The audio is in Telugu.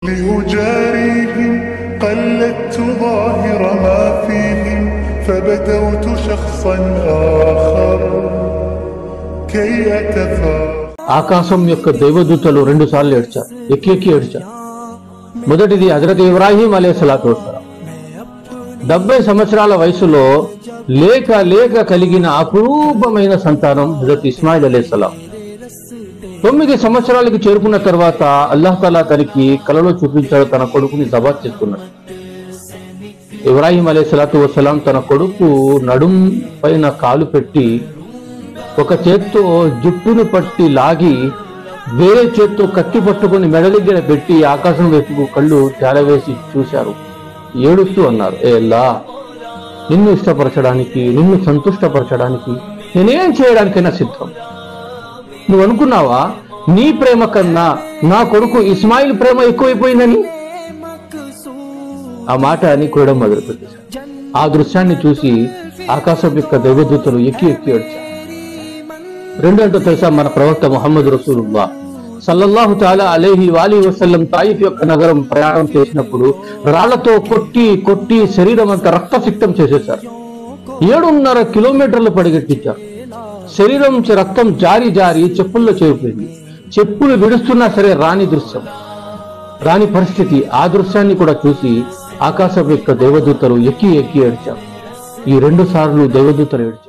لأجاريهم قلدت ظاهر ما فيهم فبدوت شخصا آخر كي أتفاخر. ఆకాశం యొక్క దేవదూతలు రెండు సార్లు ఏడ్చారు, ఎక్కి ఎక్కి ఏడ్చారు. మొదటిది హజరత్ ఇబ్రాహీం అలైహిస్సలాతు వస్సలాం 70 సంవత్సరాల వయసులో లేక లేక కలిగిన అపురూపమైన సంతానం హజరత్ ఇస్మాయిల్ అలైహిస్సలాం. 9 సంవత్సరాలకి చేరుకున్న తర్వాత అల్లాహ్ తాలా తనకి కలలో చూపించాడు, తన కొడుకుని జబా చేసుకున్నాడు. ఇబ్రాహీం అలైహిస్సలాతు వస్సలాం తన కొడుకు నడుం పైన కాలు పెట్టి ఒక చేత్తో జుట్టును పట్టి లాగి వేరే చేత్తో కత్తి పట్టుకుని మెడ దగ్గర పెట్టి ఆకాశం వైపు కళ్ళు తేలవేసి చూశారు. ఏడుస్తూ అన్నారు, ఏ అల్లా, నిన్ను ఇష్టపరచడానికి, నిన్ను సంతుష్టపరచడానికి నేనేం చేయడానికైనా సిద్ధం. నువ్వు అనుకున్నావా నీ ప్రేమ కన్నా నా కొడుకు ఇస్మాయిల్ ప్రేమ ఎక్కువైపోయిందని? ఆ మాట అని కూడా మొదలుపెట్టేశారు. ఆ దృశ్యాన్ని చూసి ఆకాశం యొక్క దేవదూతలు ఎక్కి ఎక్కి ఏడ్చారు. రెండంటో తెలుసా, మన ప్రవక్త ముహమ్మద్ రసూలుల్లాహ్ సల్లల్లాహు తఆలా అలైహి వాలిహి వసల్లం తాయిఫ్ యొక్క నగరం ప్రయాణం చేసినప్పుడు రాళ్లతో కొట్టి కొట్టి శరీరం అంతా రక్తసిక్తం చేసేశారు. 7.5 కిలోమీటర్లు పరిగెట్టించారు. శరీరం నుంచి రక్తం జారి జారి చెప్పుల్లో చేరిపోయింది. చెప్పులు విడుస్తున్నా సరే రాని దృశ్యం, రాని పరిస్థితి. ఆ దృశ్యాన్ని కూడా చూసి ఆకాశం యొక్క దేవదూతలు ఎక్కి ఎక్కి ఏడ్చారు. ఈ 2 సార్లు దేవదూతలు ఏడ్చారు.